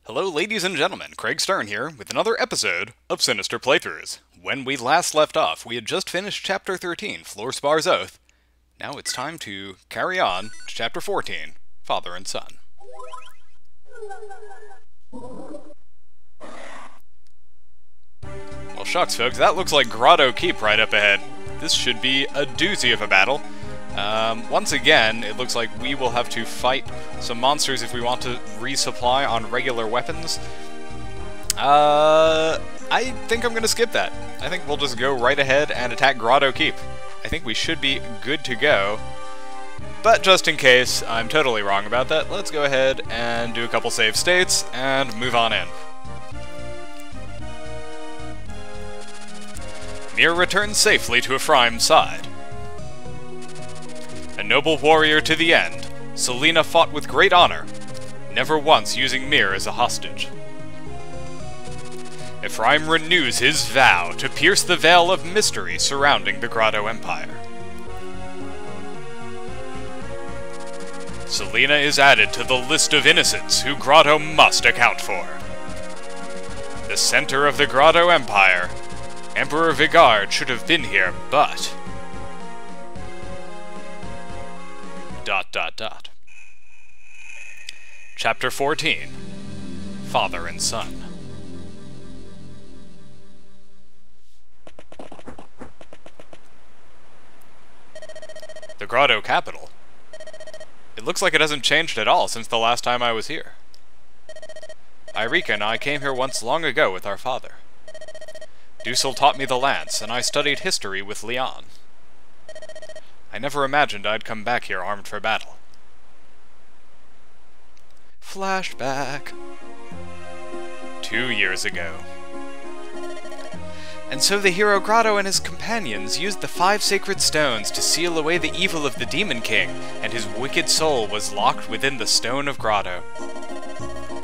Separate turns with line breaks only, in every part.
Hello ladies and gentlemen, Craig Stern here with another episode of Sinister Playthroughs. When we last left off, we had just finished Chapter 13, Florspar's Oath. Now it's time to carry on to Chapter 14, Father and Son. Well shucks folks, that looks like Grado Keep right up ahead. This should be a doozy of a battle. Once again, it looks like we will have to fight some monsters if we want to resupply on regular weapons. I think I'm gonna skip that. I think we'll just go right ahead and attack Grado Keep. I think we should be good to go. But just in case I'm totally wrong about that, let's go ahead and do a couple save states and move on in. Mir returns safely to Ephraim's side. A noble warrior to the end, Selena fought with great honor, never once using Mir as a hostage. Ephraim renews his vow to pierce the veil of mystery surrounding the Grado Empire. Selena is added to the list of innocents who Grado must account for. The center of the Grado Empire, Emperor Vigard should have been here, but... ... Chapter 14, Father and Son. The Grado capital. It looks like it hasn't changed at all since the last time I was here. Irika and I came here once long ago with our father. Dussel taught me the lance, and I studied history with Leon. I never imagined I'd come back here armed for battle. Flashback. 2 years ago. And so the hero Grado and his companions used the 5 sacred stones to seal away the evil of the Demon King, and his wicked soul was locked within the Stone of Grado.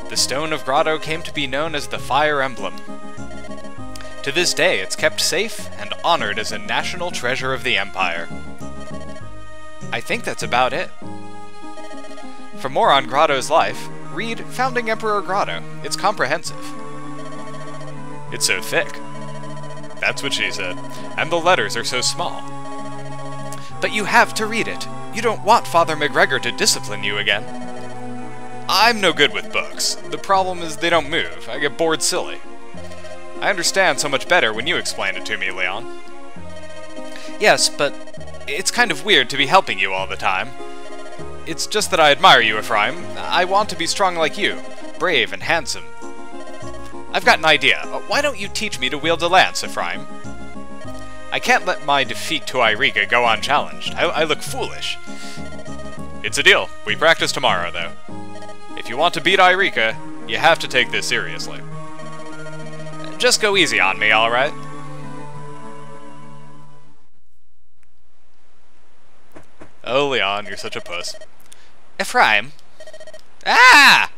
The Stone of Grado came to be known as the Fire Emblem. To this day, it's kept safe and honored as a national treasure of the Empire. I think that's about it. For more on Grado's life, read Founding Emperor Grado. It's comprehensive. It's so thick. That's what she said. And the letters are so small. But you have to read it. You don't want Father McGregor to discipline you again. I'm no good with books. The problem is they don't move. I get bored silly. I understand so much better when you explain it to me, Leon. Yes, but it's kind of weird to be helping you all the time. It's just that I admire you, Ephraim. I want to be strong like you, brave and handsome. I've got an idea. Why don't you teach me to wield a lance, Ephraim? I can't let my defeat to Irika go unchallenged. I look foolish. It's a deal. We practice tomorrow, though. If you want to beat Irika, you have to take this seriously. Just go easy on me, alright? Oh, Leon, you're such a puss. Ephraim? Ah!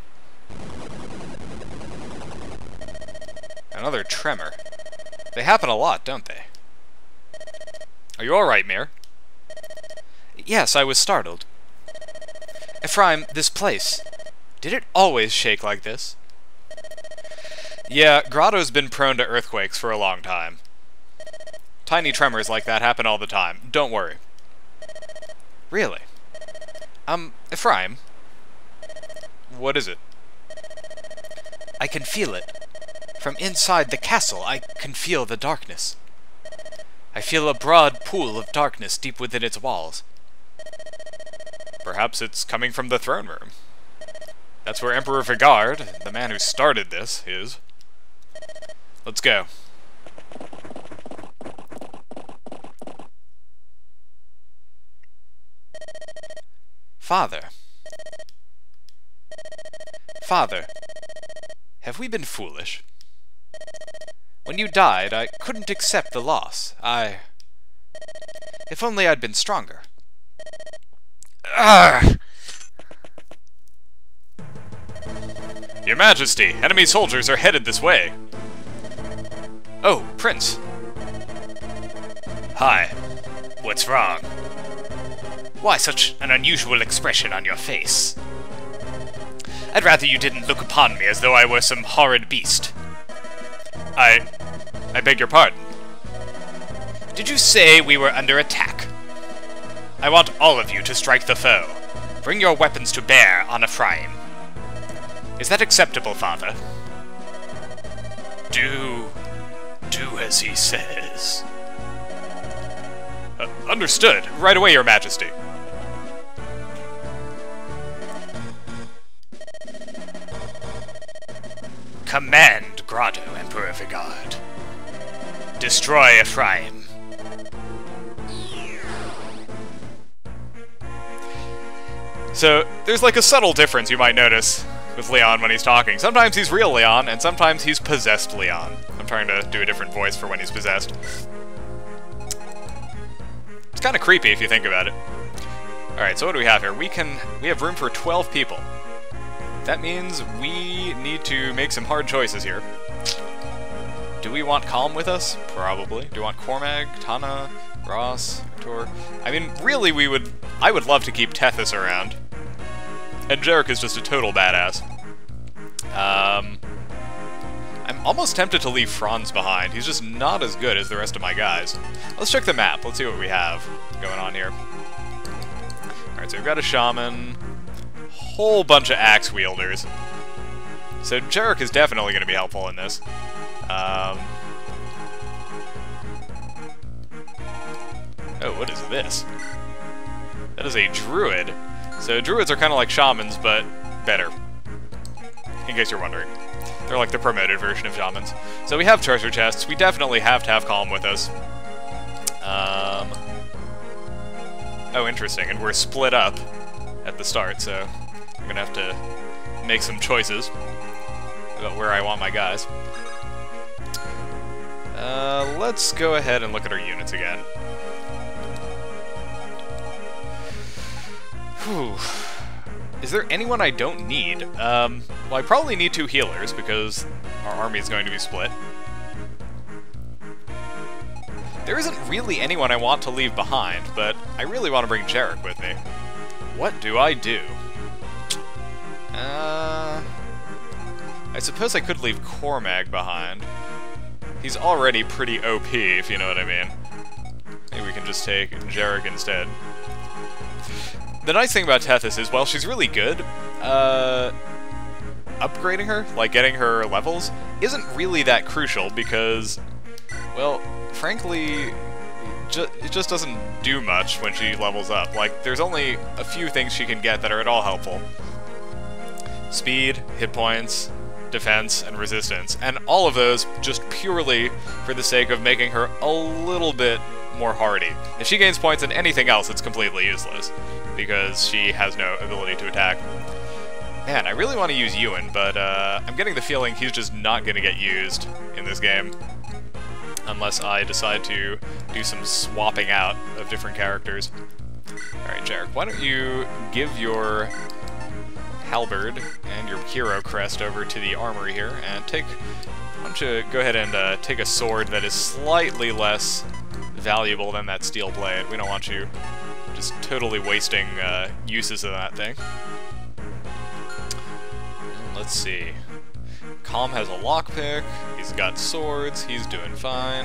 Another tremor. They happen a lot, don't they? Are you alright, Mir? Yes, I was startled. Ephraim, this place, did it always shake like this? Yeah, Grado's been prone to earthquakes for a long time. Tiny tremors like that happen all the time. Don't worry. Really? Ephraim? What is it? I can feel it. From inside the castle, I can feel the darkness. I feel a broad pool of darkness deep within its walls. Perhaps it's coming from the throne room. That's where Emperor Vigard, the man who started this, is. Let's go. Father. Father, have we been foolish? When you died, I couldn't accept the loss. If only I'd been stronger. Arrgh! Your Majesty, enemy soldiers are headed this way. Oh, Prince. Hi. What's wrong? Why such an unusual expression on your face? I'd rather you didn't look upon me as though I were some horrid beast. I beg your pardon. Did you say we were under attack? I want all of you to strike the foe. Bring your weapons to bear on Ephraim. Is that acceptable, Father? Do as he says. Understood. Right away, Your Majesty. Command, Grado, Emperor Vigard. Destroy Ephraim. So, there's like a subtle difference you might notice with Leon when he's talking. Sometimes he's real Leon, and sometimes he's possessed Leon. I'm trying to do a different voice for when he's possessed. It's kind of creepy if you think about it. Alright, so what do we have here? We have room for 12 people. That means we need to make some hard choices here. Do we want Calm with us? Probably. Do we want Cormag, Tana, Ross, Tor? I mean, really, I would love to keep Tethys around. And Jarek is just a total badass. I'm almost tempted to leave Franz behind. He's just not as good as the rest of my guys. Let's check the map. Let's see what we have going on here. Alright, so we've got a Shaman. Whole bunch of axe wielders. So Jarek is definitely going to be helpful in this. Oh, what is this? That is a druid. So druids are kind of like shamans, but better. In case you're wondering. They're like the promoted version of shamans. So we have treasure chests. We definitely have to have Calm with us. Oh, interesting. And we're split up at the start, so I'm gonna have to make some choices about where I want my guys. Let's go ahead and look at our units again. Whew. Is there anyone I don't need? Well, I probably need 2 healers because our army is going to be split. There isn't really anyone I want to leave behind, but I really want to bring Jarek with me. What do I do? I suppose I could leave Cormag behind. He's already pretty OP, if you know what I mean. Maybe we can just take Jarek instead. The nice thing about Tethys is, while she's really good, upgrading her, like getting her levels, isn't really that crucial because, well, frankly, it just doesn't do much when she levels up. Like, there's only a few things she can get that are at all helpful. Speed, hit points, defense, and resistance. And all of those just purely for the sake of making her a little bit more hardy. If she gains points in anything else, it's completely useless, because she has no ability to attack. Man, I really want to use Ewan, but I'm getting the feeling he's just not going to get used in this game. Unless I decide to do some swapping out of different characters. Alright, Jarek, why don't you give your halberd and your hero crest over to the armory here, and why don't you go ahead and take a sword that is slightly less valuable than that steel blade. We don't want you just totally wasting uses of that thing. And let's see. Calm has a lockpick, he's got swords, he's doing fine.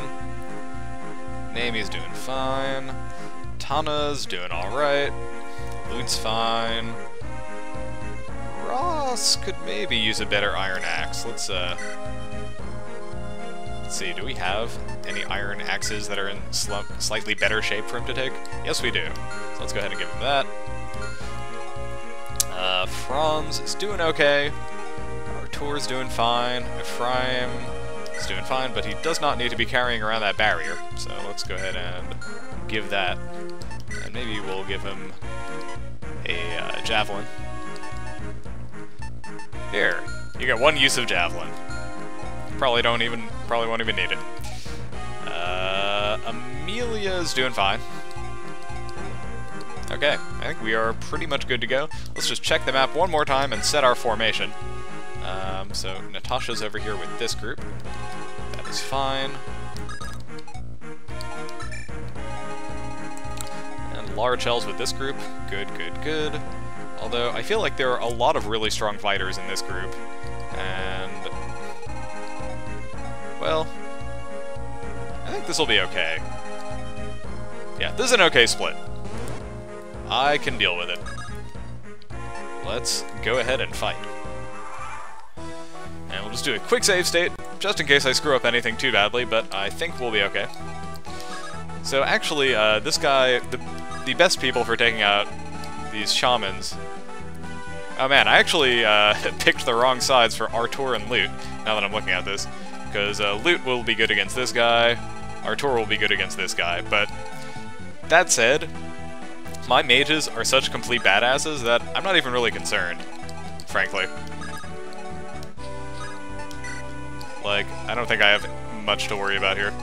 Namie's doing fine. Tana's doing alright. Loot's fine. Ross could maybe use a better iron axe. Let's see, do we have any iron axes that are in slightly better shape for him to take? Yes, we do. So let's go ahead and give him that. Franz is doing okay. Artur's doing fine. Ephraim is doing fine, but he does not need to be carrying around that barrier. So let's go ahead and give that. And maybe we'll give him a javelin. Here, you get 1 use of javelin. Probably won't even need it. Amelia's doing fine. Okay, I think we are pretty much good to go. Let's just check the map one more time and set our formation. So Natasha's over here with this group. That is fine. And Larchel's with this group. Good, good, good. Although, I feel like there are a lot of really strong fighters in this group. And... well... I think this will be okay. Yeah, this is an okay split. I can deal with it. Let's go ahead and fight. And we'll just do a quick save state, just in case I screw up anything too badly, but I think we'll be okay. So actually, this guy, the best people for taking out these shamans... oh man, I actually picked the wrong sides for Artur and Loot, now that I'm looking at this. Because Loot will be good against this guy, Artur will be good against this guy, but that said, my mages are such complete badasses that I'm not even really concerned, frankly. Like, I don't think I have much to worry about here.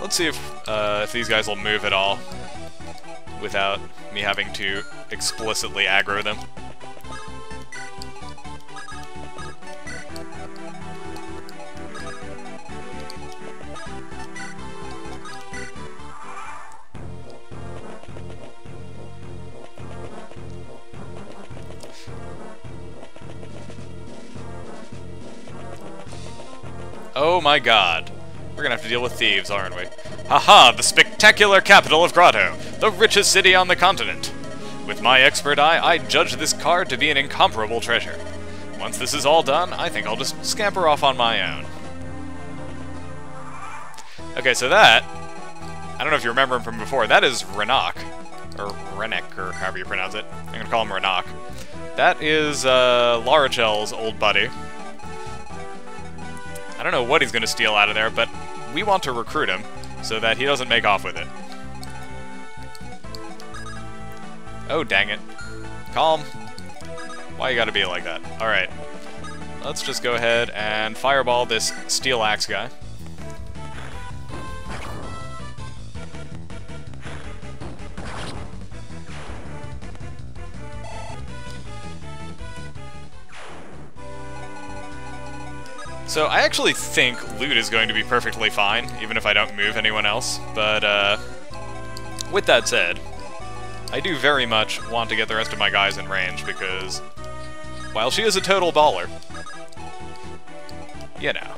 Let's see if these guys will move at all without me having to explicitly aggro them. Oh my god. We're gonna have to deal with thieves, aren't we? Haha, the spectacular capital of Grado, the richest city on the continent. With my expert eye, I judge this card to be an incomparable treasure. Once this is all done, I think I'll just scamper off on my own. Okay, so that, I don't know if you remember him from before, that is Renak, or Renek, or however you pronounce it. I'm gonna call him Renak. That is Larachel's old buddy. I don't know what he's gonna steal out of there, but we want to recruit him so that he doesn't make off with it. Oh, dang it. Calm. Why you gotta be like that? Alright. Let's just go ahead and fireball this steel axe guy. So I actually think Loot is going to be perfectly fine, even if I don't move anyone else, but with that said, I do very much want to get the rest of my guys in range, because while she is a total baller, you know,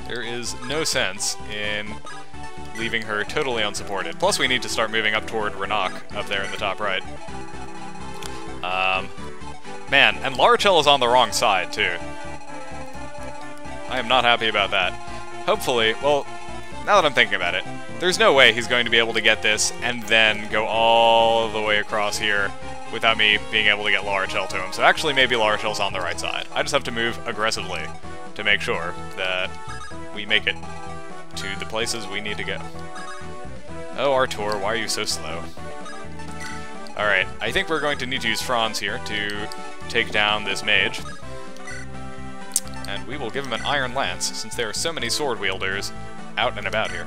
there is no sense in leaving her totally unsupported. Plus we need to start moving up toward Renak, up there in the top right. Man, and Larachel is on the wrong side, too. I am not happy about that. Hopefully, well, now that I'm thinking about it, there's no way he's going to be able to get this and then go all the way across here without me being able to get Larachel to him. So actually, maybe Larachel's on the right side. I just have to move aggressively to make sure that we make it to the places we need to go. Oh, Artur, why are you so slow? Alright, I think we're going to need to use Franz here to take down this mage. And we will give him an Iron Lance, since there are so many sword wielders out and about here.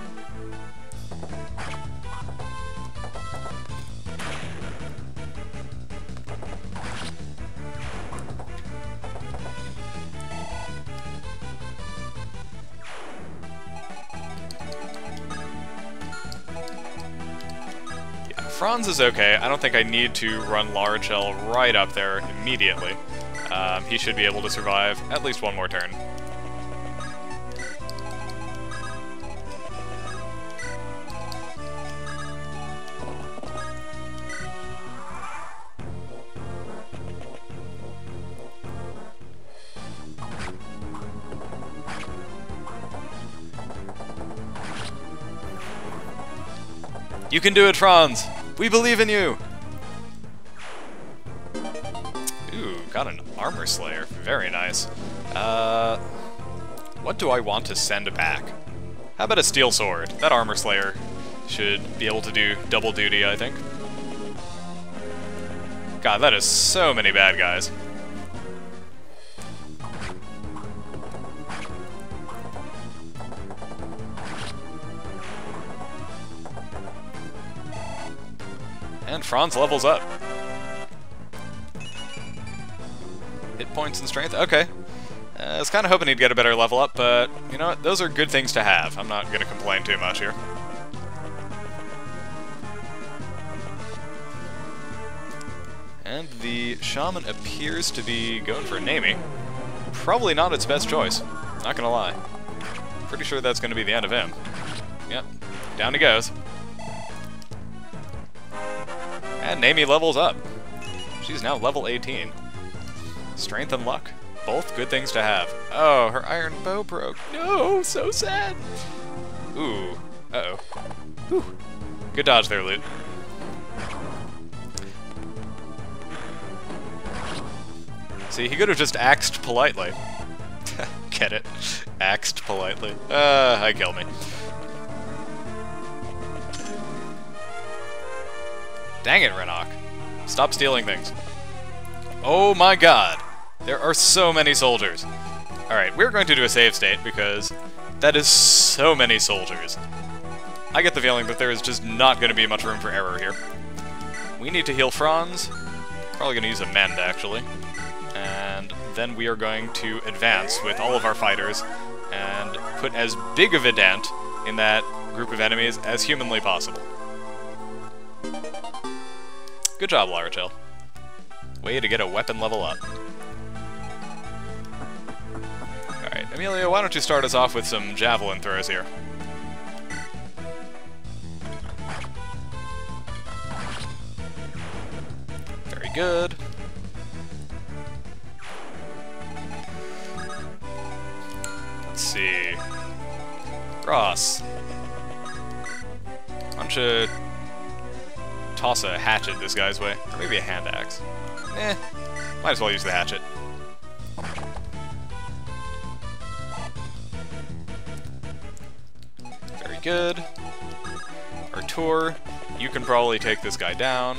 Yeah, Franz is okay. I don't think I need to run Larachel right up there immediately. He should be able to survive at least one more turn. You can do it, Franz! We believe in you! Ooh, got an Armor Slayer. Very nice. What do I want to send back? How about a Steel Sword? That Armor Slayer should be able to do double duty, I think. God, that is so many bad guys. And Franz levels up. Hit points and strength? Okay. I was kind of hoping he'd get a better level up, but you know what? Those are good things to have. I'm not going to complain too much here. And the Shaman appears to be going for a Namie. Probably not its best choice, not gonna lie. Pretty sure that's gonna be the end of him. Yep, down he goes. And Namie levels up. She's now level 18. Strength and luck, both good things to have. Oh, her iron bow broke. No, so sad. Ooh, uh-oh. Whew. Good dodge there, Lute. See, he could have just axed politely. Get it? Axed politely. I killed me. Dang it, Renok. Stop stealing things. Oh my god! There are so many soldiers. Alright, we're going to do a save state because that is so many soldiers. I get the feeling that there is just not going to be much room for error here. We need to heal Franz. Probably going to use a mend, actually. And then we are going to advance with all of our fighters and put as big of a dent in that group of enemies as humanly possible. Good job, Laratil. Way to get a weapon level up. Alright, Amelia, why don't you start us off with some javelin throws here? Very good. Let's see. Ross. Why don't you toss a hatchet this guy's way? Or maybe a hand axe. Might as well use the hatchet. Very good. Artur, you can probably take this guy down.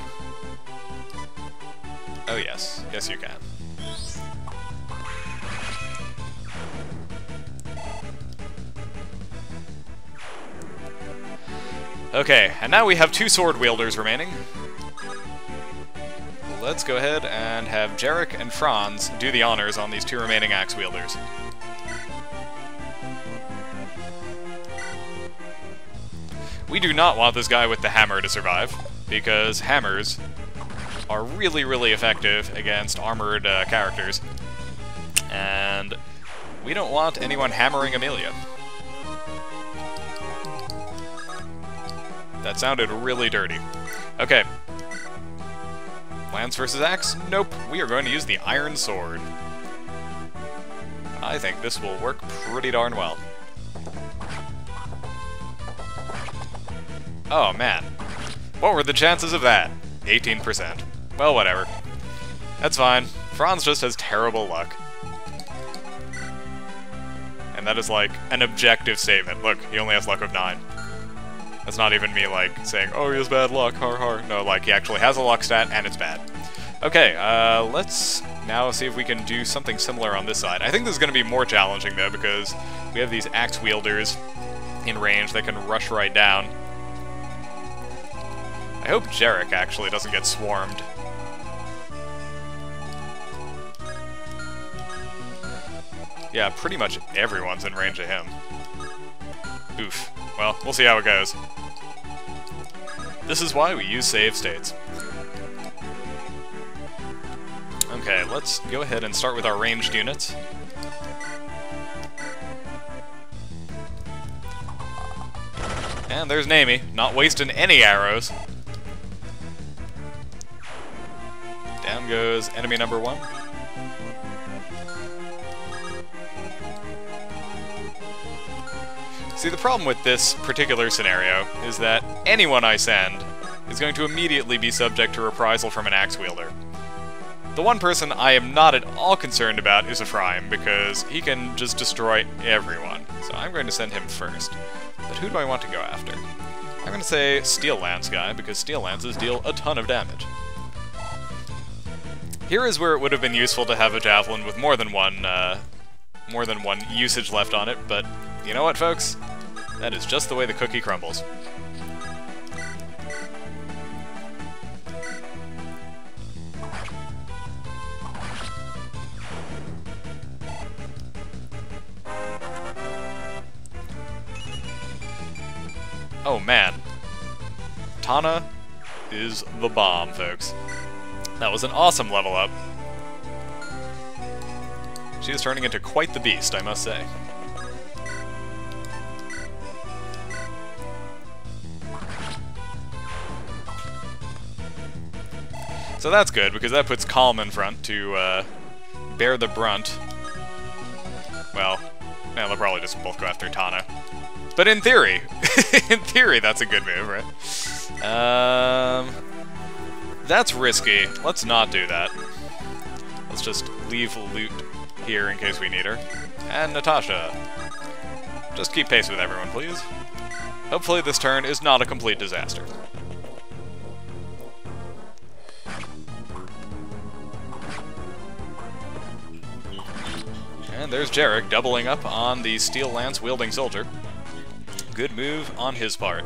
Oh yes. Yes you can. Okay, and now we have 2 sword wielders remaining. Let's go ahead and have Jarek and Franz do the honors on these 2 remaining axe wielders. We do not want this guy with the hammer to survive, because hammers are really, really effective against armored characters. And we don't want anyone hammering Amelia. That sounded really dirty. Okay. Lance versus axe? Nope. We are going to use the iron sword. I think this will work pretty darn well. Oh, man. What were the chances of that? 18%. Well, whatever. That's fine. Franz just has terrible luck. And that is like an objective statement. Look, he only has luck of 9. That's not even me, like, saying, oh, he has bad luck, har har. No, like, he actually has a luck stat, and it's bad. Okay, let's now see if we can do something similar on this side. I think this is going to be more challenging, though, because we have these axe wielders in range that can rush right down. I hope Jarek actually doesn't get swarmed. Yeah, pretty much everyone's in range of him. Oof. Well, we'll see how it goes. This is why we use save states. Okay, let's go ahead and start with our ranged units. And there's Namie, not wasting any arrows. Down goes enemy number 1. See, the problem with this particular scenario is that anyone I send is going to immediately be subject to reprisal from an axe wielder. The one person I am not at all concerned about is Ephraim, because he can just destroy everyone. So I'm going to send him first. But who do I want to go after? I'm going to say Steel Lance guy, because Steel Lances deal a ton of damage. Here is where it would have been useful to have a javelin with more than one usage left on it, but you know what, folks? That is just the way the cookie crumbles. Oh man. Tana is the bomb, folks. That was an awesome level up. She is turning into quite the beast, I must say. So that's good, because that puts Calm in front to bear the brunt. Well, they'll probably just both go after Tana. But in theory, that's a good move, right? That's risky. Let's not do that. Let's just leave loot here in case we need her. And Natasha. Just keep pace with everyone, please. Hopefully this turn is not a complete disaster. And there's Jarek doubling up on the Steel Lance wielding soldier. Good move on his part.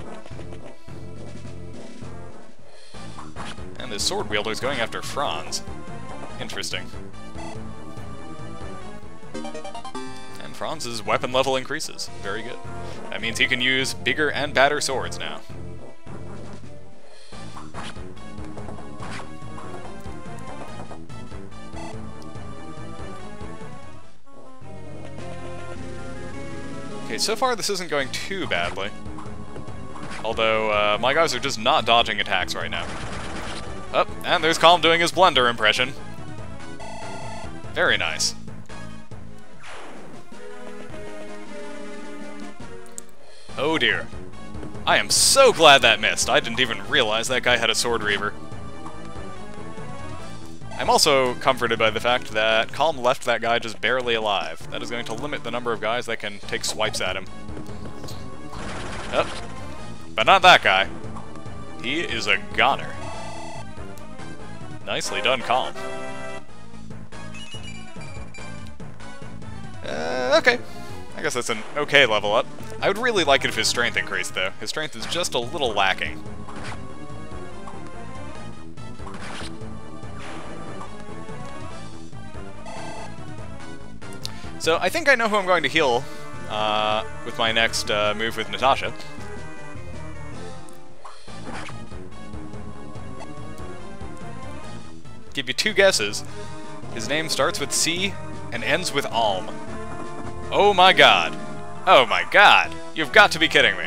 And the sword wielder's going after Franz. Interesting. And Franz's weapon level increases. Very good. That means he can use bigger and badder swords now. Okay, so far this isn't going too badly. Although, my guys are just not dodging attacks right now. Oh, and there's Calm doing his blender impression. Very nice. Oh dear. I am so glad that missed. I didn't even realize that guy had a Sword Reaver. I'm also comforted by the fact that Calm left that guy just barely alive. That is going to limit the number of guys that can take swipes at him. Oh. But not that guy. He is a goner. Nicely done, Calm. Okay. I guess that's an okay level up. I would really like it if his strength increased, though. His strength is just a little lacking. So I think I know who I'm going to heal with my next move with Natasha. Give you two guesses. His name starts with C and ends with Alm. Oh my god. Oh my god. You've got to be kidding me.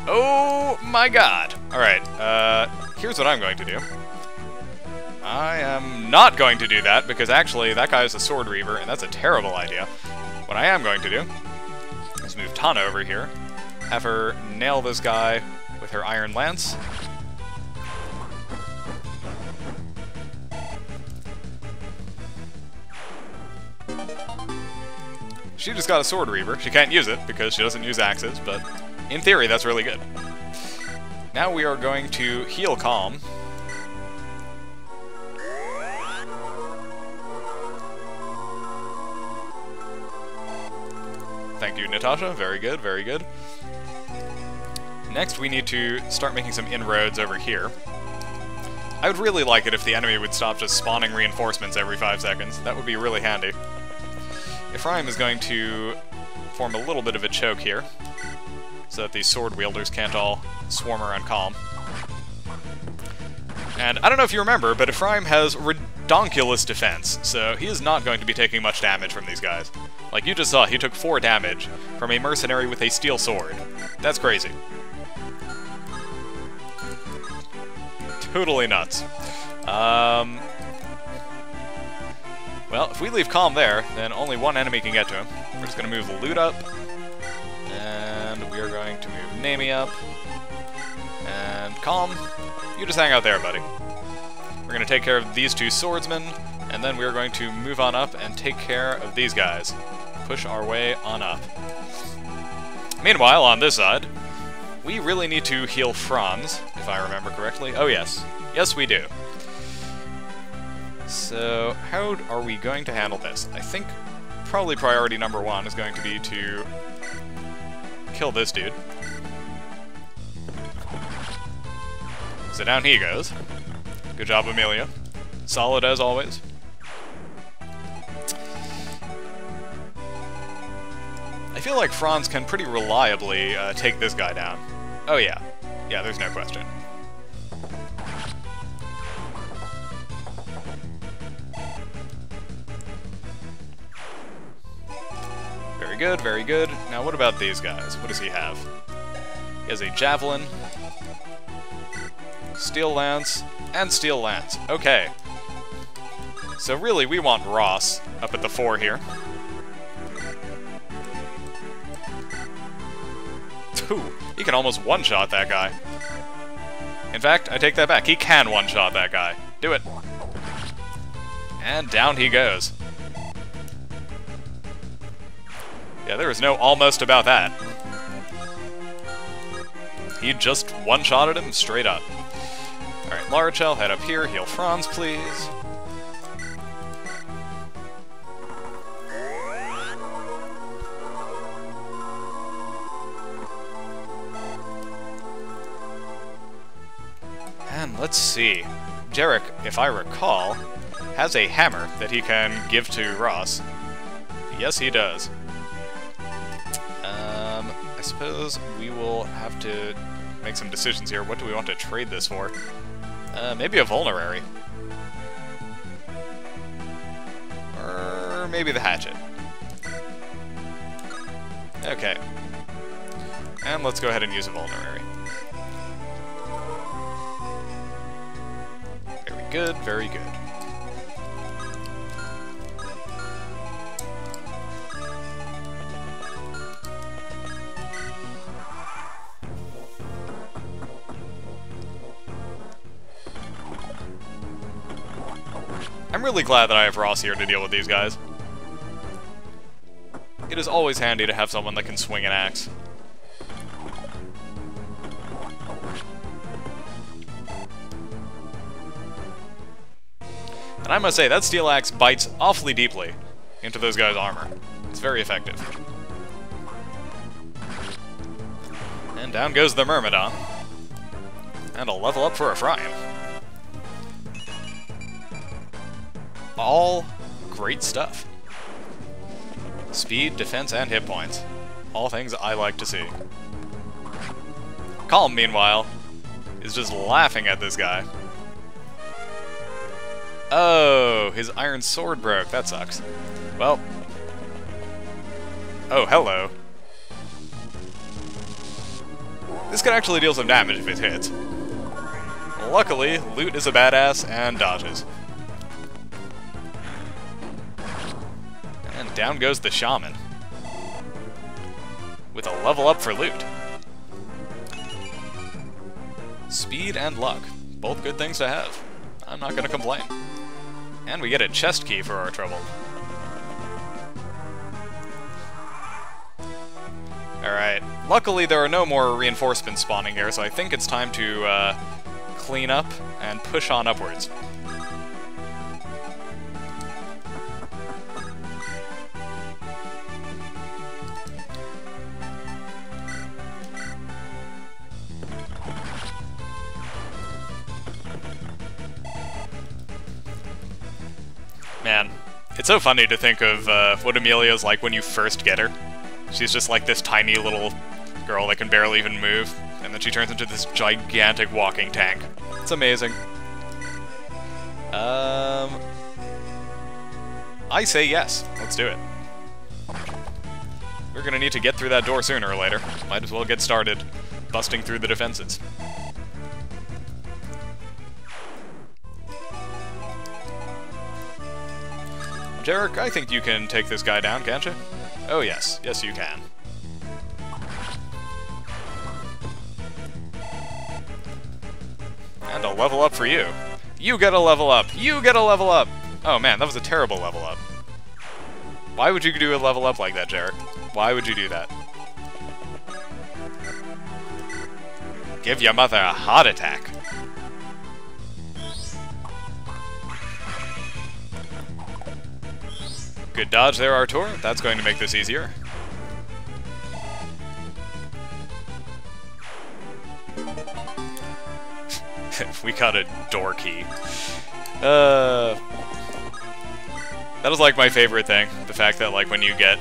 Oh my god. Alright, here's what I'm going to do. I am not going to do that, because actually that guy is a Sword Reaver, and that's a terrible idea. What I am going to do is move Tana over here, have her nail this guy with her Iron Lance. She just got a Sword Reaver. She can't use it, because she doesn't use axes, but in theory that's really good. Now we are going to heal Calm. Thank you, Natasha. Very good, very good. Next, we need to start making some inroads over here. I would really like it if the enemy would stop just spawning reinforcements every 5 seconds. That would be really handy. Ephraim is going to form a little bit of a choke here, so that these sword wielders can't all swarm around Calm. And I don't know if you remember, but Ephraim has redonkulous defense, so he is not going to be taking much damage from these guys. Like you just saw, he took 4 damage from a mercenary with a steel sword. That's crazy. Totally nuts. Well, if we leave Calm there, then only one enemy can get to him. We're just going to move Loot up, and we are going to move Nami up, and Calm, you just hang out there, buddy. We're going to take care of these 2 swordsmen, and then we are going to move on up and take care of these guys. Push our way on up. Meanwhile, on this side, we really need to heal Franz, if I remember correctly. Oh yes. Yes, we do. So, how are we going to handle this? I think probably priority number 1 is going to be to kill this dude. So down he goes. Good job, Amelia. Solid as always. I feel like Franz can pretty reliably take this guy down. Oh yeah. Yeah, there's no question. Very good, very good. Now what about these guys? What does he have? He has a Javelin, Steel Lance, and Steel Lance. Okay. So really, we want Ross up at the 4 here. Ooh, he can almost one-shot that guy. In fact, I take that back. He can one-shot that guy. Do it. And down he goes. Yeah, there was no almost about that. He just one-shotted him straight up. Alright, Larachel, head up here. Heal Franz, please. And let's see. Jarek, if I recall, has a hammer that he can give to Ross. Yes, he does. I suppose we will have to make some decisions here. What do we want to trade this for? Maybe a Vulnerary. Or maybe the Hatchet. Okay. And let's go ahead and use a Vulnerary. Very good, very good. I'm really glad that I have Ross here to deal with these guys. It is always handy to have someone that can swing an axe. And I must say, that steel axe bites awfully deeply into those guys' armor. It's very effective. And down goes the Myrmidon. And a level up for Ephraim. All great stuff. Speed, defense, and hit points. All things I like to see. Calm, meanwhile, is just laughing at this guy. Oh, his iron sword broke. That sucks. Well. Oh, hello. This could actually deal some damage if it hits. Luckily, Lute is a badass and dodges. And down goes the Shaman. With a level up for Lute. Speed and luck. Both good things to have. I'm not gonna complain. And we get a chest key for our trouble. Alright. Luckily, there are no more reinforcements spawning here, so I think it's time to clean up and push on upwards. Man, it's so funny to think of what Amelia's like when you first get her. She's just like this tiny little girl that can barely even move, and then she turns into this gigantic walking tank. It's amazing. I say yes. Let's do it. We're gonna need to get through that door sooner or later. Might as well get started busting through the defenses. Jarek, I think you can take this guy down, can't you? Oh yes. Yes, you can. And a level up for you. You get a level up! You get a level up! Oh man, that was a terrible level up. Why would you do a level up like that, Jarek? Why would you do that? Give your mother a heart attack. Good dodge there, Artur. That's going to make this easier. We got a door key. That was like my favorite thing. The fact that like when you get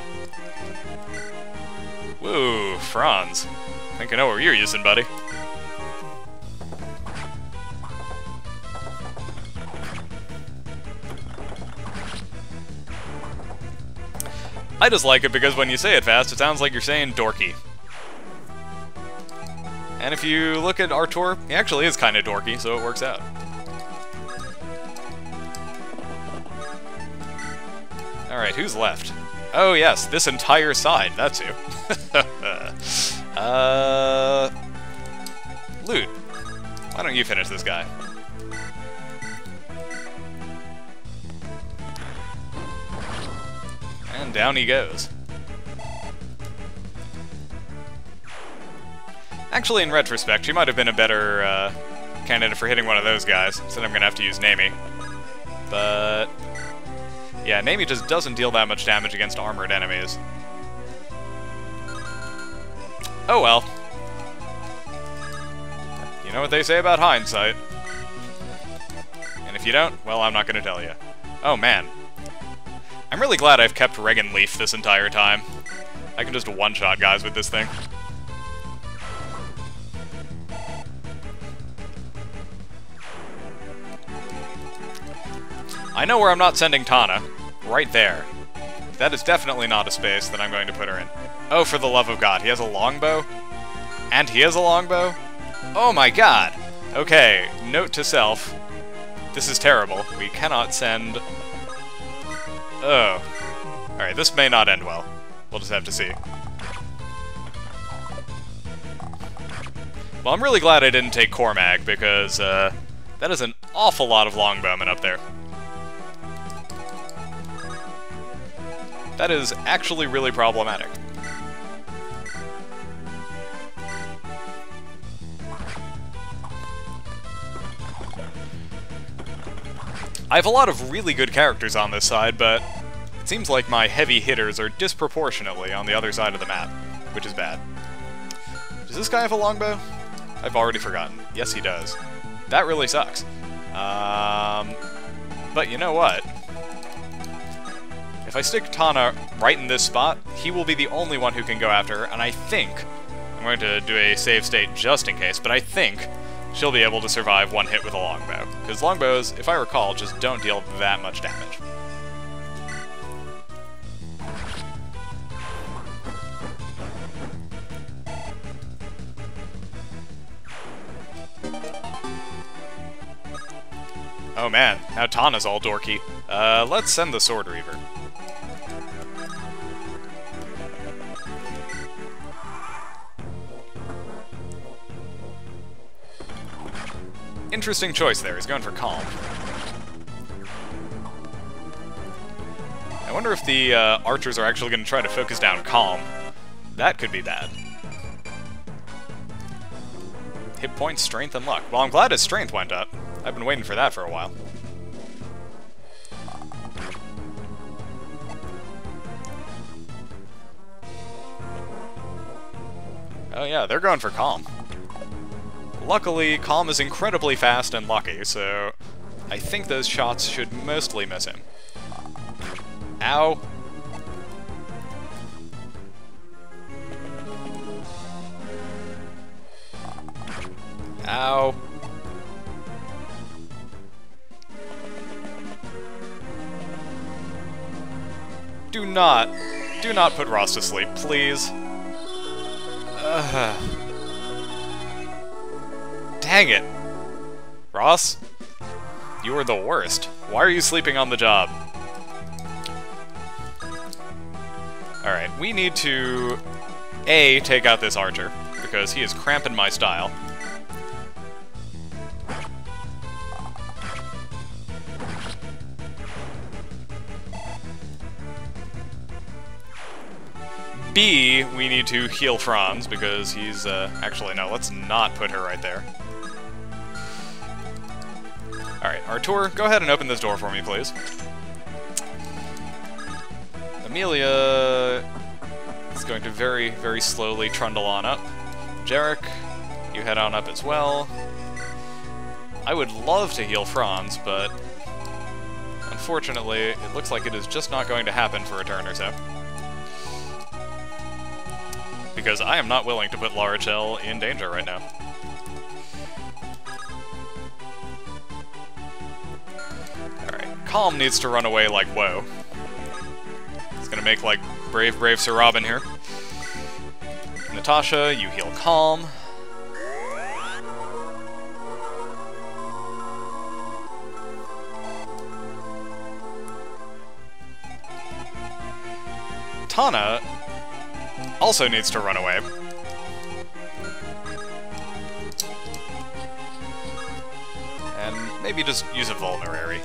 Woo, Franz. I think I know what you're using, buddy. I just like it because when you say it fast, it sounds like you're saying dorky. And if you look at Artur, he actually is kind of dorky, so it works out. Alright, who's left? Oh yes, this entire side, that's who. Loot. Why don't you finish this guy? And down he goes. Actually, in retrospect, she might have been a better candidate for hitting one of those guys, so I'm gonna have to use Nami. But yeah, Nami just doesn't deal that much damage against armored enemies. Oh well. You know what they say about hindsight. And if you don't, well, I'm not gonna tell you. Oh man. I'm really glad I've kept Regan Leaf this entire time. I can just one-shot guys with this thing. I know where I'm not sending Tana. Right there. That is definitely not a space that I'm going to put her in. Oh, for the love of God, he has a longbow? And he has a longbow? Oh my god! Okay, note to self. This is terrible. We cannot send... Oh. Alright, this may not end well. We'll just have to see. Well, I'm really glad I didn't take Cormag, because, that is an awful lot of longbowmen up there. That is actually really problematic. I have a lot of really good characters on this side, but it seems like my heavy hitters are disproportionately on the other side of the map, which is bad. Does this guy have a longbow? I've already forgotten. Yes, he does. That really sucks. But you know what? If I stick Tana right in this spot, he will be the only one who can go after her, and I think... I'm going to do a save state just in case, but I think she'll be able to survive one hit with a longbow. Because longbows, if I recall, just don't deal that much damage. Oh man, now Tana's all dorky. Let's send the Sword Reaver. Interesting choice there, he's going for Calm. I wonder if the archers are actually going to try to focus down Calm. That could be bad. Hit points, strength, and luck. Well, I'm glad his strength went up. I've been waiting for that for a while. Oh yeah, they're going for Calm. Luckily, Calm is incredibly fast and lucky, so I think those shots should mostly miss him. Ow. Ow. Do not put Ross to sleep, please. Dang it. Ross, you are the worst. Why are you sleeping on the job? Alright, we need to, A, take out this archer, because he is cramping my style. B, we need to heal Franz, because he's, actually, no, let's not put her right there. Alright, Artur, go ahead and open this door for me, please. Amelia is going to very, very slowly trundle on up. Jarek, you head on up as well. I would love to heal Franz, but unfortunately, it looks like it is just not going to happen for a turn or so. because I am not willing to put Lara Chel in danger right now. Alright, Calm needs to run away like whoa. He's gonna make like brave Sir Robin here. Natasha, you heal Calm. Tana also needs to run away. And maybe just use a vulnerary.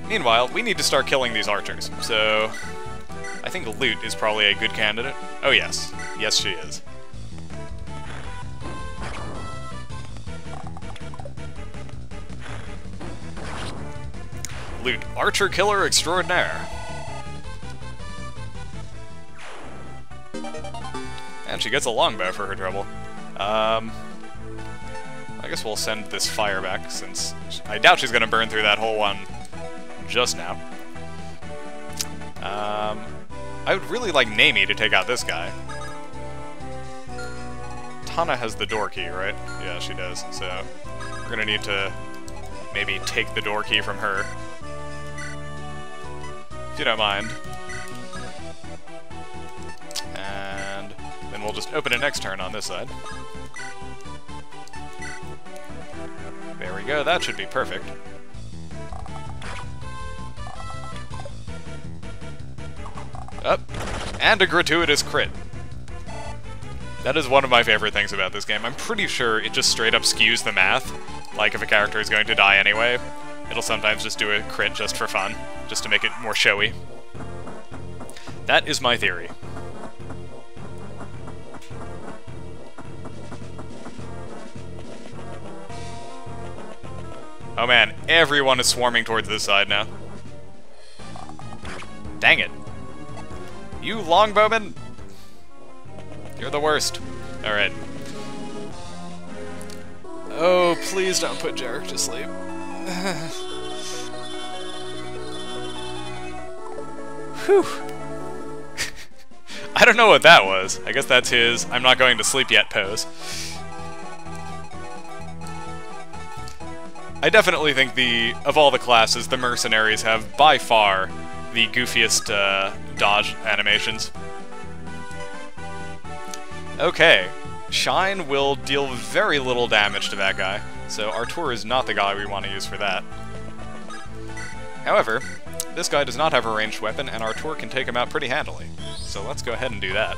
Meanwhile, we need to start killing these archers, so I think Lute is probably a good candidate. Oh yes. Yes, she is. Lute, archer killer extraordinaire. And she gets a longbow for her trouble. I guess we'll send this fire back, since I doubt she's gonna burn through that whole one just now. I would really like Naomi to take out this guy. Tana has the door key, right? Yeah, she does, so we're gonna need to maybe take the door key from her. If you don't mind. And then we'll just open it next turn on this side. There we go, that should be perfect. Up. And a gratuitous crit. That is one of my favorite things about this game. I'm pretty sure it just straight up skews the math. Like if a character is going to die anyway, it'll sometimes just do a crit just for fun, just to make it more showy. That is my theory. Oh man, everyone is swarming towards this side now. Dang it. You longbowmen! You're the worst. Alright. Oh, please don't put Jarek to sleep. Whew. I don't know what that was. I guess that's his I'm not going to sleep yet pose. I definitely think of all the classes, the mercenaries have by far the goofiest dodge animations. Okay, Shine will deal very little damage to that guy, so Artur is not the guy we want to use for that. However, this guy does not have a ranged weapon, and Artur can take him out pretty handily. So let's go ahead and do that.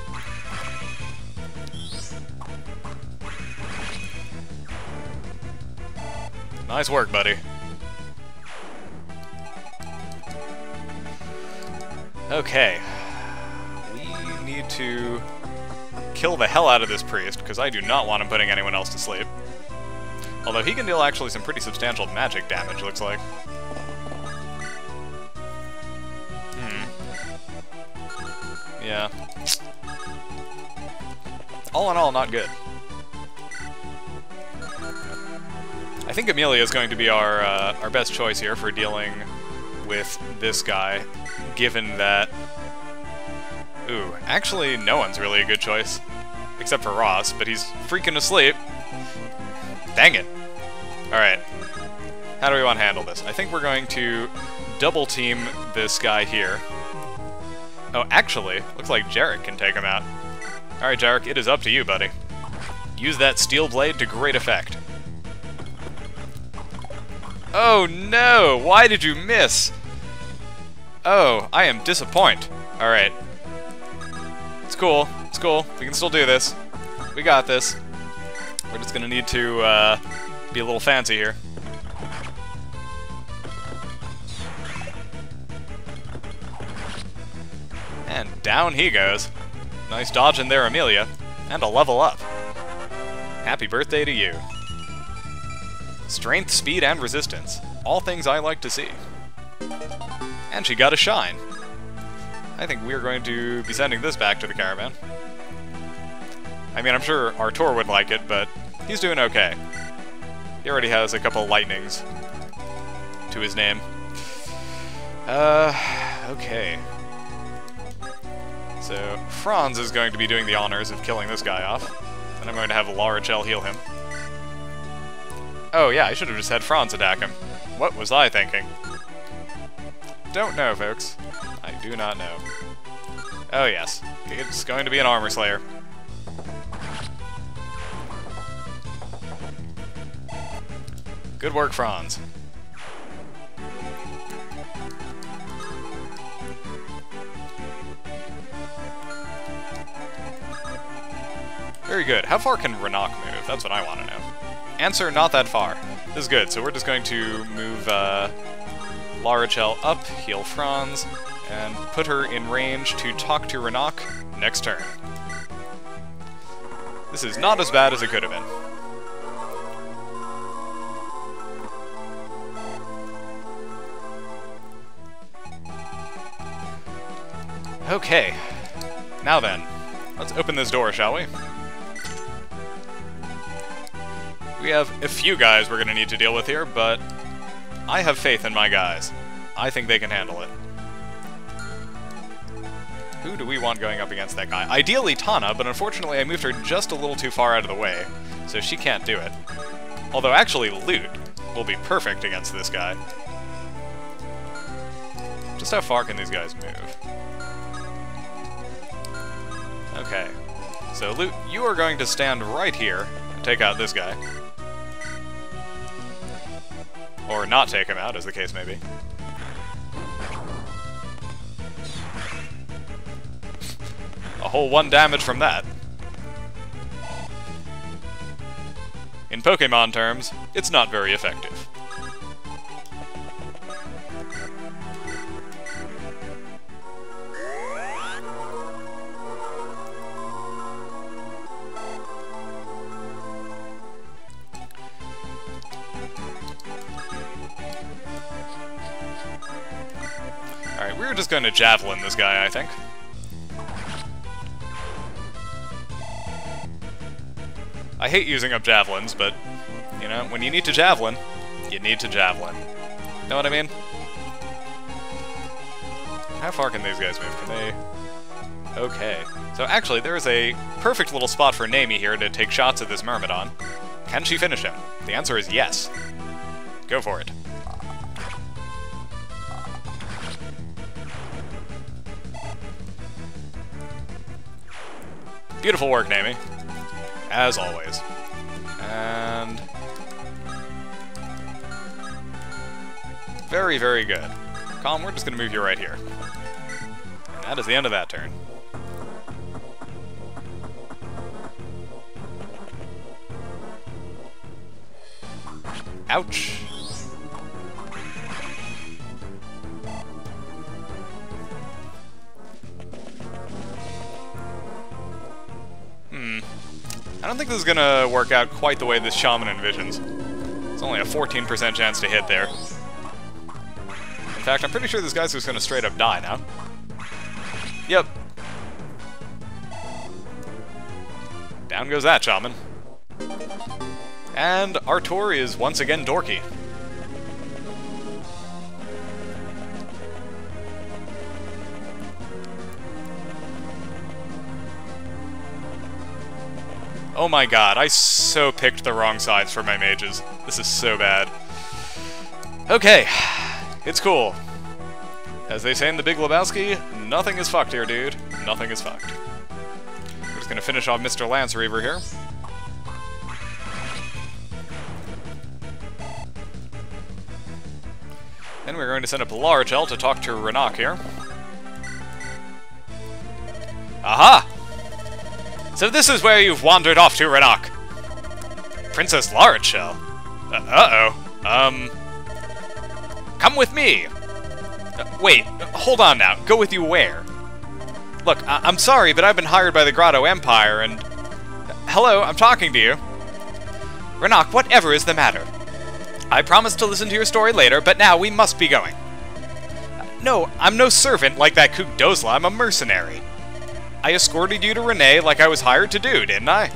Nice work, buddy. Okay. We need to kill the hell out of this priest, because I do not want him putting anyone else to sleep. Although he can deal actually some pretty substantial magic damage, looks like. Yeah. All in all, not good. I think Amelia is going to be our best choice here for dealing with this guy, given that... Ooh, actually, no one's really a good choice. Except for Ross, but he's freaking asleep. Dang it. Alright. How do we want to handle this? I think we're going to double team this guy here. Oh, actually, looks like Jarek can take him out. Alright, Jarek, it is up to you, buddy. Use that steel blade to great effect. Oh no! Why did you miss? Oh, I am disappointed. Alright. It's cool. It's cool. We can still do this. We got this. We're just gonna need to be a little fancy here. And down he goes. Nice dodge in there, Amelia. And a level up. Happy birthday to you. Strength, speed, and resistance. All things I like to see. And she got a shine. I think we're going to be sending this back to the caravan. I mean, I'm sure Artur would like it, but he's doing okay. He already has a couple lightnings to his name. Okay. So, Franz is going to be doing the honors of killing this guy off. And I'm going to have Larachel heal him. Oh yeah, I should have just had Franz attack him. What was I thinking? Don't know, folks. I do not know. Oh yes, it's going to be an armor slayer. Good work, Franz. Very good. How far can Renok move? That's what I want to know. Answer, not that far. This is good, so we're just going to move Larachel up, heal Franz, and put her in range to talk to Renok next turn. This is not as bad as it could have been. Okay. Now then, let's open this door, shall we? We have a few guys we're going to need to deal with here, but I have faith in my guys. I think they can handle it. Who do we want going up against that guy? Ideally Tana, but unfortunately I moved her just a little too far out of the way, so she can't do it. Although actually Lute will be perfect against this guy. Just how far can these guys move? Okay. So Lute, you are going to stand right here and take out this guy. Or not take him out, as the case may be. A whole 1 damage from that. In Pokemon terms, it's not very effective. Alright, we're just going to Javelin this guy, I think. I hate using up Javelins, but, you know, when you need to Javelin, you need to Javelin. Know what I mean? How far can these guys move? Can they... Okay. So actually, there is a perfect little spot for Nami here to take shots at this Myrmidon. Can she finish him? The answer is yes. Go for it. Beautiful work, Nami. As always. And... very, very good. Calm, we're just going to move you right here. And that is the end of that turn. Ouch. I don't think this is gonna work out quite the way this Shaman envisions. It's only a 14% chance to hit there. In fact, I'm pretty sure this guy's just gonna straight up die now. Yep. Down goes that Shaman. And Artur is once again dorky. Oh my god, I so picked the wrong sides for my mages. This is so bad. Okay, it's cool. As they say in The Big Lebowski, nothing is fucked here, dude. Nothing is fucked. We're just gonna finish off Mr. Lance Reaver here. Then we're going to send up Larachel to talk to Renok here. Aha! So this is where you've wandered off to, Renok. Princess Larachel? Come with me! Wait, hold on now. Go with you where? Look, I'm sorry, but I've been hired by the Grado Empire, and... Hello, I'm talking to you. Renok, whatever is the matter? I promised to listen to your story later, but now we must be going. No, I'm no servant like that kook Dozla. I'm a mercenary. I escorted you to Renee like I was hired to do, didn't I?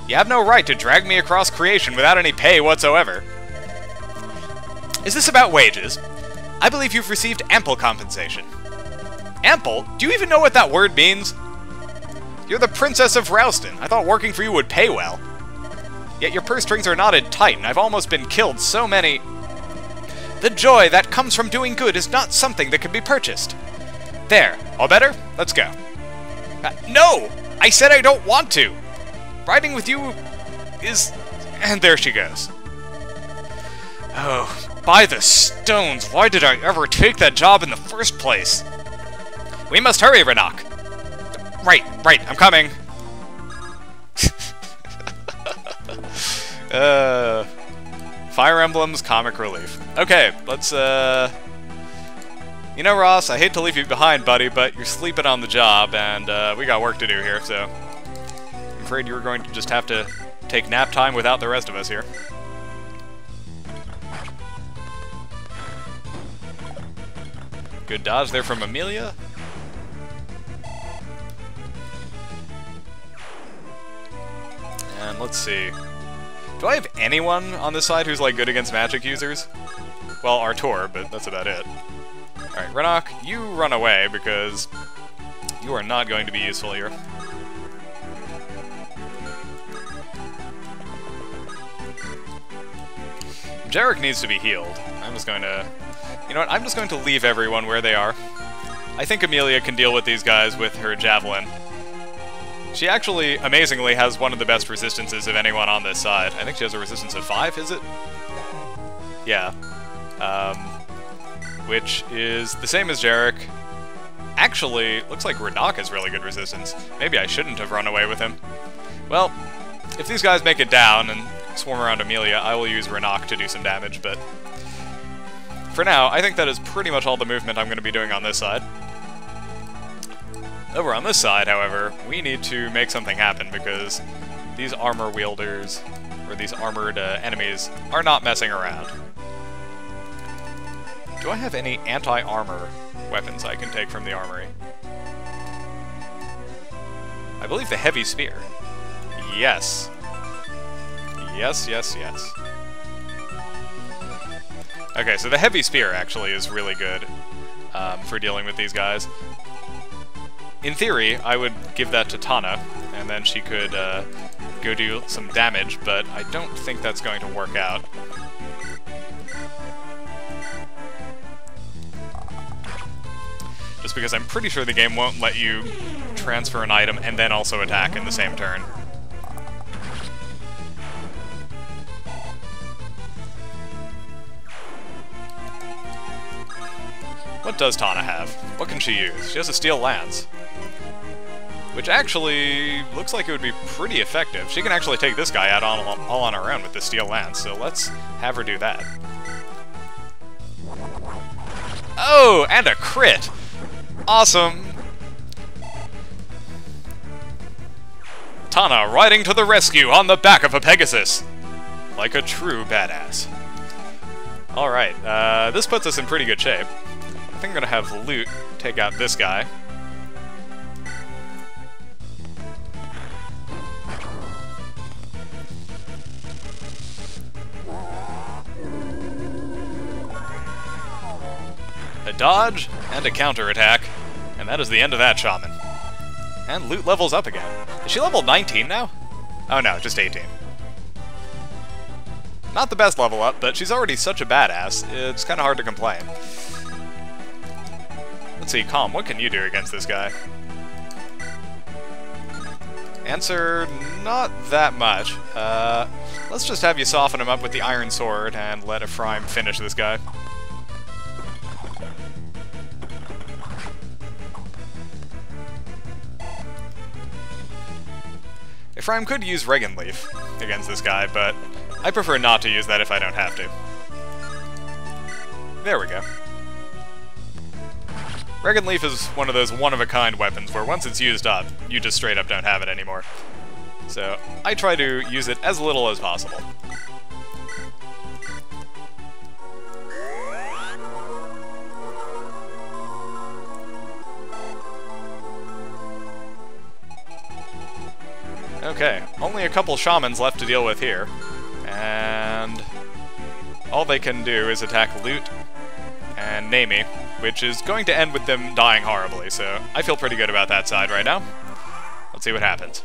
You have no right to drag me across creation without any pay whatsoever. Is this about wages? I believe you've received ample compensation. Ample? Do you even know what that word means? You're the Princess of Rouston. I thought working for you would pay well. Yet your purse strings are knotted tight, and I've almost been killed so many... The joy that comes from doing good is not something that can be purchased. There. All better? Let's go. No! I said I don't want to! Riding with you is... And there she goes. Oh, by the stones, why did I ever take that job in the first place? We must hurry, Renok. Right, I'm coming. Fire Emblem's comic relief. Okay, let's, You know, Ross, I hate to leave you behind, buddy, but you're sleeping on the job, and, we got work to do here, so... I'm afraid you're going to just have to take nap time without the rest of us here. Good dodge there from Amelia. And let's see. Do I have anyone on this side who's, like, good against magic users? Well, Artur, but that's about it. Alright, Renok, you run away, because you are not going to be useful here. Jarek needs to be healed. I'm just going to... You know what, I'm just going to leave everyone where they are. I think Amelia can deal with these guys with her javelin. She actually, amazingly, has one of the best resistances of anyone on this side. I think she has a resistance of 5, is it? Yeah. Which is the same as Jarek. Actually, looks like Renok has really good resistance. Maybe I shouldn't have run away with him. Well, if these guys make it down and swarm around Amelia, I will use Renok to do some damage, but... For now, I think that is pretty much all the movement I'm going to be doing on this side. Over on this side, however, we need to make something happen because these armor wielders, or these armored enemies, are not messing around. Do I have any anti-armor weapons I can take from the armory? I believe the heavy spear. Yes. Yes. Okay, so the heavy spear actually is really good for dealing with these guys. In theory, I would give that to Tana, and then she could go do some damage, but I don't think that's going to work out. Just because I'm pretty sure the game won't let you transfer an item and then also attack in the same turn. What does Tana have? What can she use? She has a steel lance. Which actually looks like it would be pretty effective. She can actually take this guy out all on her own with the steel lance, so let's have her do that. Oh, and a crit! Awesome! Tana riding to the rescue on the back of a Pegasus! Like a true badass. Alright, this puts us in pretty good shape. I think I'm gonna have Loot take out this guy. A dodge and a counterattack, and that is the end of that shaman. And Loot levels up again. Is she level 19 now? Oh no, just 18. Not the best level up, but she's already such a badass, it's kinda hard to complain. Let's see, Calm, what can you do against this guy? Answer, not that much. Let's just have you soften him up with the Iron Sword and let Ephraim finish this guy. Ephraim could use Regan Leaf against this guy, but I prefer not to use that if I don't have to. There we go. Regan Leaf is one of those one-of-a-kind weapons where once it's used up, you just straight up don't have it anymore. So, I try to use it as little as possible. Okay, only a couple shamans left to deal with here. And all they can do is attack Loot and Nami, which is going to end with them dying horribly, so I feel pretty good about that side right now. Let's see what happens.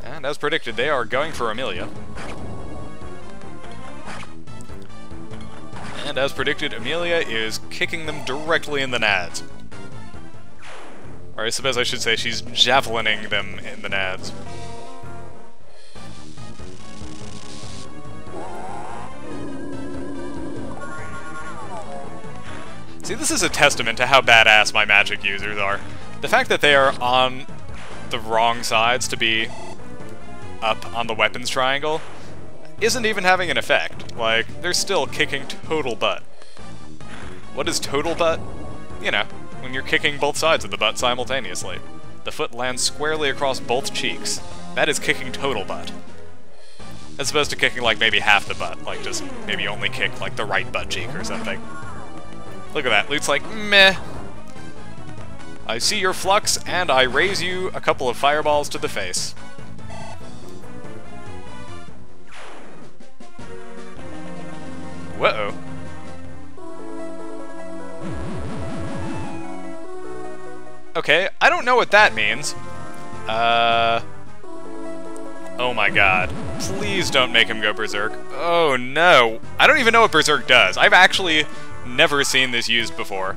And as predicted, they are going for Amelia. And as predicted, Amelia is kicking them directly in the nads. Or I suppose I should say she's javelining them in the nads. See, this is a testament to how badass my magic users are. The fact that they are on the wrong sides to be up on the weapons triangle isn't even having an effect. Like, they're still kicking total butt. What is total butt? You know, when you're kicking both sides of the butt simultaneously. The foot lands squarely across both cheeks. That is kicking total butt. As opposed to kicking like maybe half the butt, like just maybe only kick like the right butt cheek or something. Look at that, Lute's like, meh. I see your flux, and I raise you a couple of fireballs to the face. Whoa. Okay, I don't know what that means. Oh my god. Please don't make him go berserk. Oh no. I don't even know what berserk does. I've actually never seen this used before.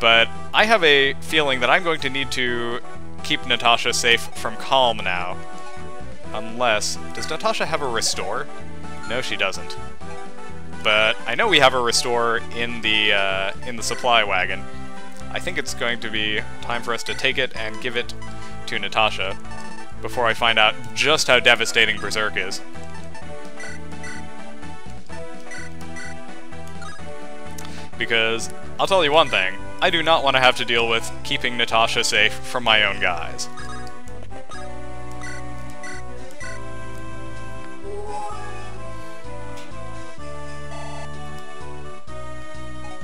But I have a feeling that I'm going to need to keep Natasha safe from Calm now. Unless... Does Natasha have a restore? No, she doesn't. But I know we have a restore in the supply wagon. I think it's going to be time for us to take it and give it to Natasha before I find out just how devastating Berserk is. Because, I'll tell you one thing, I do not want to have to deal with keeping Natasha safe from my own guys.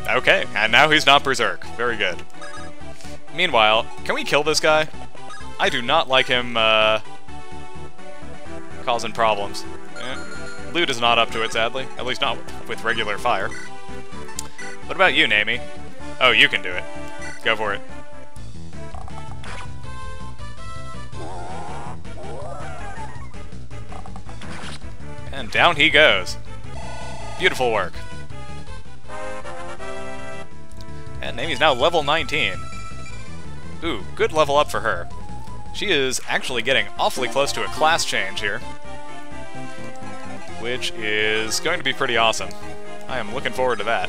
Okay, and now he's not Berserk. Very good. Meanwhile, can we kill this guy? I do not like him, causing problems. Lute is not up to it, sadly. At least not with regular fire. What about you, Nami? Oh, you can do it. Go for it. And down he goes. Beautiful work. And Nami's now level 19. Ooh, good level up for her. She is actually getting awfully close to a class change here, which is going to be pretty awesome. I am looking forward to that.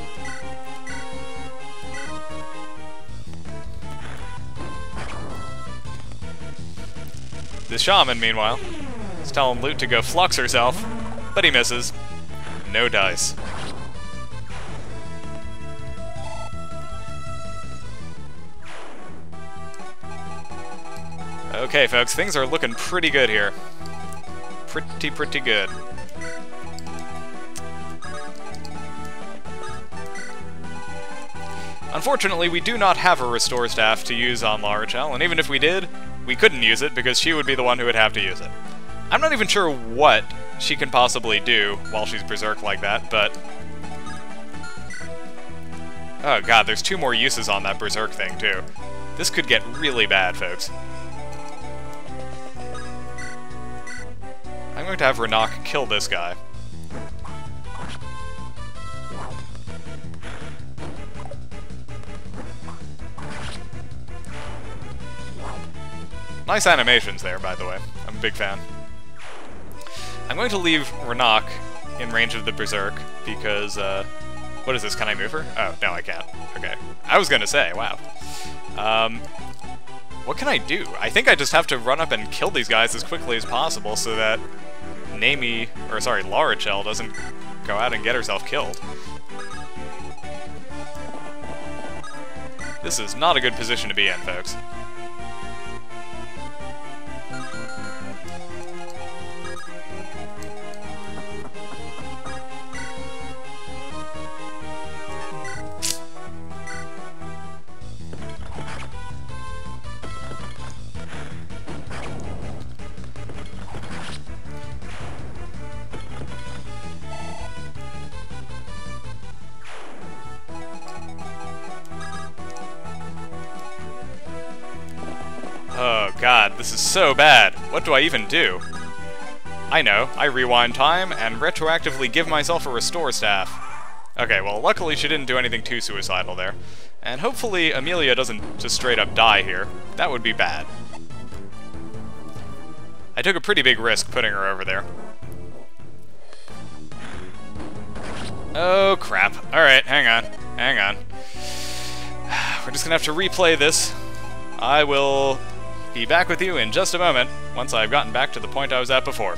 The shaman, meanwhile, is telling Lute to go flux herself, but he misses. No dice. Okay, folks, things are looking pretty good here. Pretty good. Unfortunately, we do not have a restore staff to use on Larachel, and even if we did, we couldn't use it because she would be the one who would have to use it. I'm not even sure what she can possibly do while she's berserk like that, but... Oh god, there's 2 more uses on that berserk thing, too. This could get really bad, folks. I'm going to have Renak kill this guy. Nice animations there, by the way. I'm a big fan. I'm going to leave Renak in range of the Berserk, because, what is this, can I move her? Oh, no, I can't. Okay. I was gonna say, wow. What can I do? I think I just have to run up and kill these guys as quickly as possible so that Larachel doesn't go out and get herself killed. This is not a good position to be in, folks. God, this is so bad. What do I even do? I know. I rewind time and retroactively give myself a restore staff. Okay, well, luckily she didn't do anything too suicidal there. And hopefully Amelia doesn't just straight up die here. That would be bad. I took a pretty big risk putting her over there. Oh, crap. Alright, hang on. Hang on. We're just gonna have to replay this. I will be back with you in just a moment, once I've gotten back to the point I was at before.